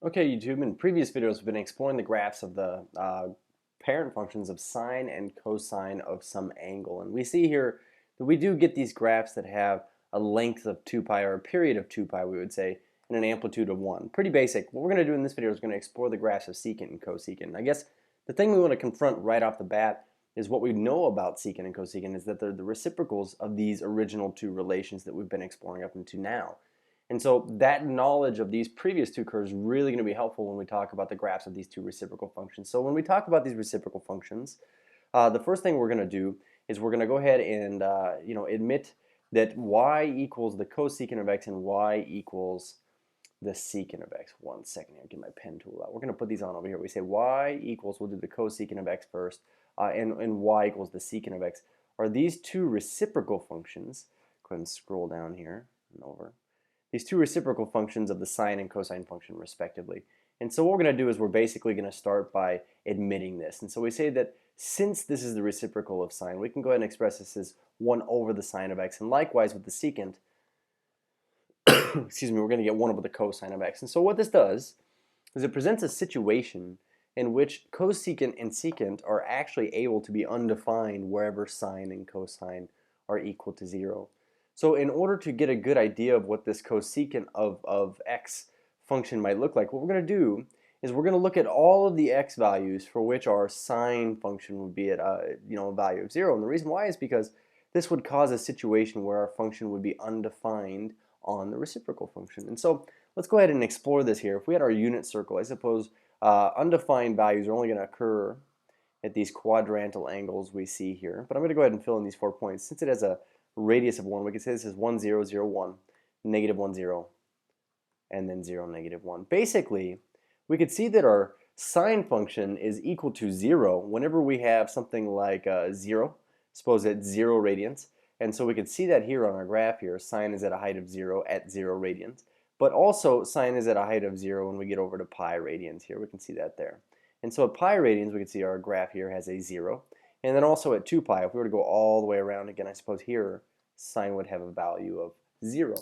Okay, YouTube, in previous videos we've been exploring the graphs of the parent functions of sine and cosine of some angle. And we see here that we do get these graphs that have a length of 2 pi, or a period of 2 pi, we would say, and an amplitude of 1. Pretty basic. What we're going to do in this video is we're going to explore the graphs of secant and cosecant. I guess the thing we want to confront right off the bat is what we know about secant and cosecant is that they're the reciprocals of these original two relations that we've been exploring up until now. And so that knowledge of these previous two curves is really going to be helpful when we talk about the graphs of these two reciprocal functions. So when we talk about these reciprocal functions, the first thing we're going to do is we're going to go ahead and admit that y equals the cosecant of x and y equals the secant of x. One second here, get my pen tool out. We're going to put these on over here. We say y equals, we'll do the cosecant of x first, and y equals the secant of x. Are these two reciprocal functions? Go ahead and scroll down here and over. These two reciprocal functions of the sine and cosine function respectively. And so what we're going to do is we're basically going to start by admitting this. And so we say that since this is the reciprocal of sine, we can go ahead and express this as 1 over the sine of x. And likewise with the secant, excuse me, we're going to get 1 over the cosine of x. And so what this does is it presents a situation in which cosecant and secant are actually able to be undefined wherever sine and cosine are equal to 0. So in order to get a good idea of what this cosecant of x function might look like, what we're going to do is we're going to look at all of the x values for which our sine function would be at a value of 0. And the reason why is because this would cause a situation where our function would be undefined on the reciprocal function. And so let's go ahead and explore this here. If we had our unit circle, I suppose undefined values are only going to occur at these quadrantal angles we see here. But I'm going to go ahead and fill in these 4 points. Since it has a radius of 1, we can say this is 1, 0, 0, 1, negative 1, 0, and then 0, negative 1. Basically, we could see that our sine function is equal to 0 whenever we have something like 0, suppose it's 0 radians. And so we could see that here on our graph here, sine is at a height of 0 at 0 radians. But also sine is at a height of 0 when we get over to pi radians here. We can see that there. And so at pi radians, we can see our graph here has a 0. And then also at 2 pi, if we were to go all the way around again, I suppose here, sine would have a value of 0.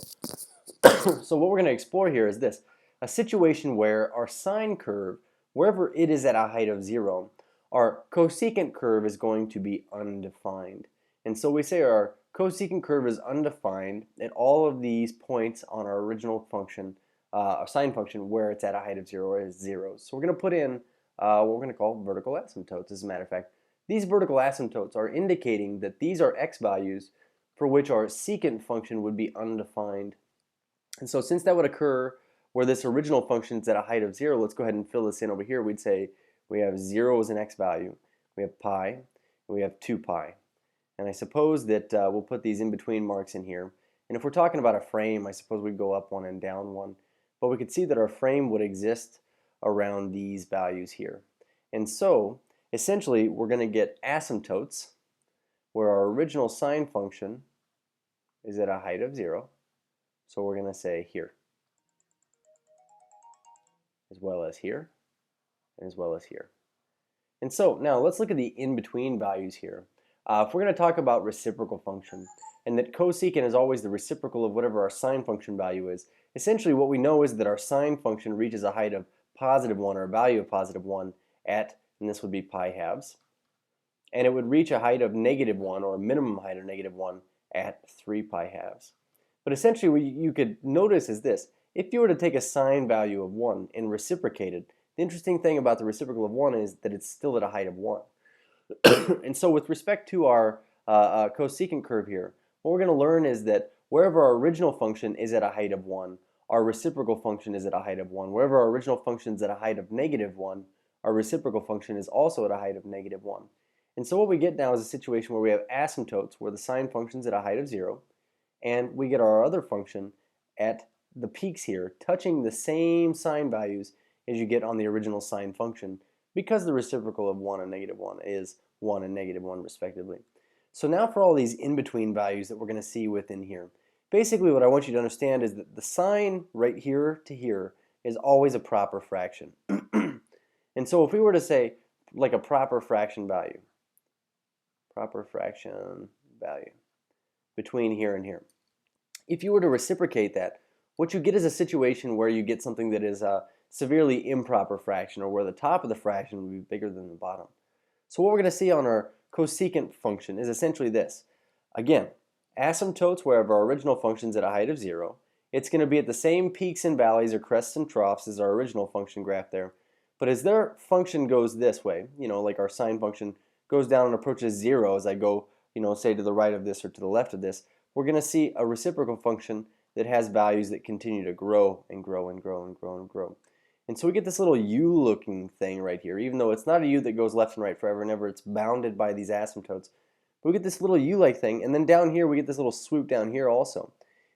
So what we're going to explore here is this, a situation where our sine curve, wherever it is at a height of 0, our cosecant curve is going to be undefined. And so we say our cosecant curve is undefined at all of these points on our original function, our sine function, where it's at a height of 0 or is 0. So we're going to put in what we're going to call vertical asymptotes. As a matter of fact, these vertical asymptotes are indicating that these are x values for which our secant function would be undefined. And so since that would occur where this original function is at a height of 0, let's go ahead and fill this in over here. We'd say we have 0 as an x value, we have pi, and we have 2 pi. And I suppose that we'll put these in between marks in here. And if we're talking about a frame, I suppose we'd go up 1 and down 1. But we could see that our frame would exist around these values here. And so essentially we're going to get asymptotes where our original sine function is at a height of 0. So we're going to say here, as well as here, and as well as here. And so now let's look at the in-between values here. If we're going to talk about reciprocal function, and that cosecant is always the reciprocal of whatever our sine function value is, essentially what we know is that our sine function reaches a height of positive 1, or a value of positive 1 at, and this would be pi halves, and it would reach a height of negative 1, or a minimum height of negative 1 at 3 pi halves. But essentially what you could notice is this. If you were to take a sine value of 1 and reciprocate it, the interesting thing about the reciprocal of 1 is that it's still at a height of 1. And so with respect to our cosecant curve here, what we're going to learn is that wherever our original function is at a height of 1, our reciprocal function is at a height of 1. Wherever our original function is at a height of negative 1, our reciprocal function is also at a height of negative 1. And so what we get now is a situation where we have asymptotes where the sine function is at a height of 0, and we get our other function at the peaks here touching the same sine values as you get on the original sine function, because the reciprocal of 1 and negative 1 is 1 and negative 1 respectively. So now for all these in-between values that we're going to see within here, basically what I want you to understand is that the sine right here to here is always a proper fraction. And so if we were to say like a proper fraction value between here and here, if you were to reciprocate that, what you get is a situation where you get something that is severely improper fraction, or where the top of the fraction would be bigger than the bottom. So what we're going to see on our cosecant function is essentially this. Again, asymptotes wherever our original function is at a height of 0. It's going to be at the same peaks and valleys or crests and troughs as our original function graph there. But as their function goes this way, like our sine function goes down and approaches 0 as I go, say to the right of this or to the left of this, we're going to see a reciprocal function that has values that continue to grow and grow and grow and grow and grow. And so we get this little U-looking thing right here, even though it's not a U that goes left and right forever and ever, it's bounded by these asymptotes. But we get this little U-like thing, and then down here we get this little swoop down here also.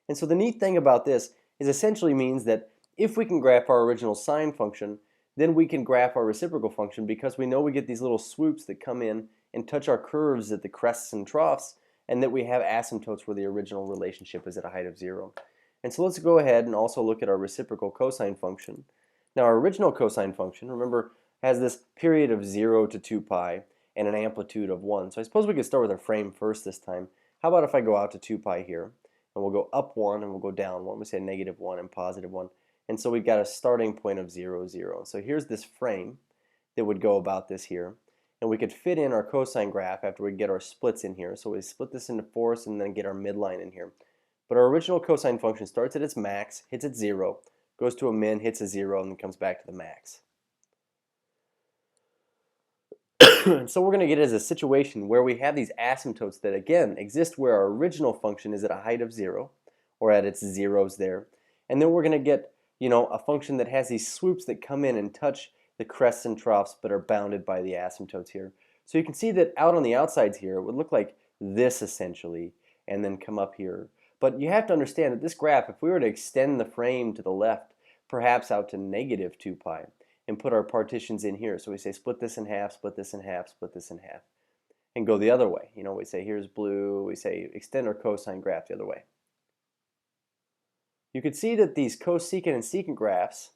And so the neat thing about this is essentially means that if we can graph our original sine function, then we can graph our reciprocal function because we know we get these little swoops that come in and touch our curves at the crests and troughs, and that we have asymptotes where the original relationship is at a height of 0. And so let's go ahead and also look at our reciprocal cosine function. Now our original cosine function, remember, has this period of 0 to 2 pi and an amplitude of 1. So I suppose we could start with our frame first this time. How about if I go out to 2 pi here, and we'll go up 1 and we'll go down 1. We say negative 1 and positive 1. And so we've got a starting point of 0, 0. So here's this frame that would go about this here. And we could fit in our cosine graph after we get our splits in here. So we split this into fourths and then get our midline in here. But our original cosine function starts at its max, hits at 0, goes to a min, hits a 0, and then comes back to the max. So we're going to get as a situation where we have these asymptotes that again exist where our original function is at a height of 0, or at its zeros there. And then we're going to get a function that has these swoops that come in and touch the crests and troughs but are bounded by the asymptotes here. So you can see that out on the outsides here it would look like this essentially, and then come up here. But you have to understand that this graph, if we were to extend the frame to the left, perhaps out to negative 2 pi, and put our partitions in here. So we say split this in half, split this in half, split this in half, and go the other way. We say here's blue, we say extend our cosine graph the other way. You could see that these cosecant and secant graphs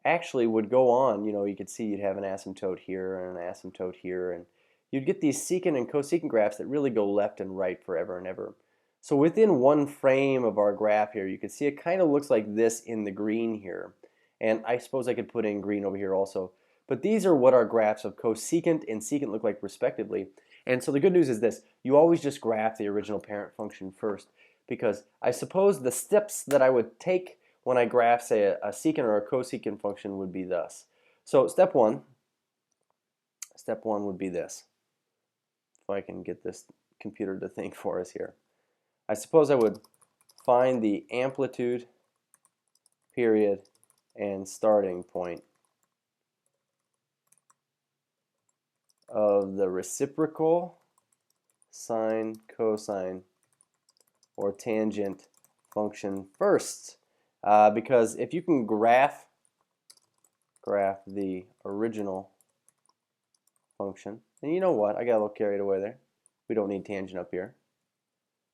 actually would go on. You could see you'd have an asymptote here and an asymptote here, and you'd get these secant and cosecant graphs that really go left and right forever and ever. So within one frame of our graph here, you can see it kind of looks like this in the green here. And I suppose I could put in green over here also. But these are what our graphs of cosecant and secant look like respectively. And so the good news is this: you always just graph the original parent function first, because I suppose the steps that I would take when I graph, say, a secant or a cosecant function would be thus. So step one would be this. If I can get this computer to think for us here. I suppose I would find the amplitude, period, and starting point of the reciprocal sine, cosine, or tangent function first. Because if you can graph the original function, then you know what? I got a little carried away there. We don't need tangent up here.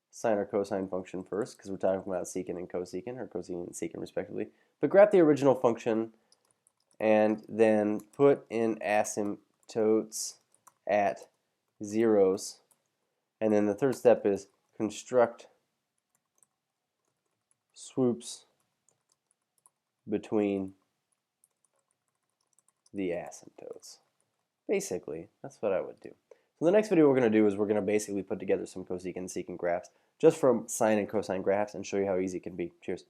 Sine or cosine function first, because we're talking about secant and cosecant, or cosecant and secant respectively. But graph the original function and then put in asymptotes at zeros. And then the third step is construct swoops between the asymptotes. Basically, that's what I would do. So the next video we're going to do is we're going to basically put together some cosecant and secant graphs just from sine and cosine graphs and show you how easy it can be. Cheers.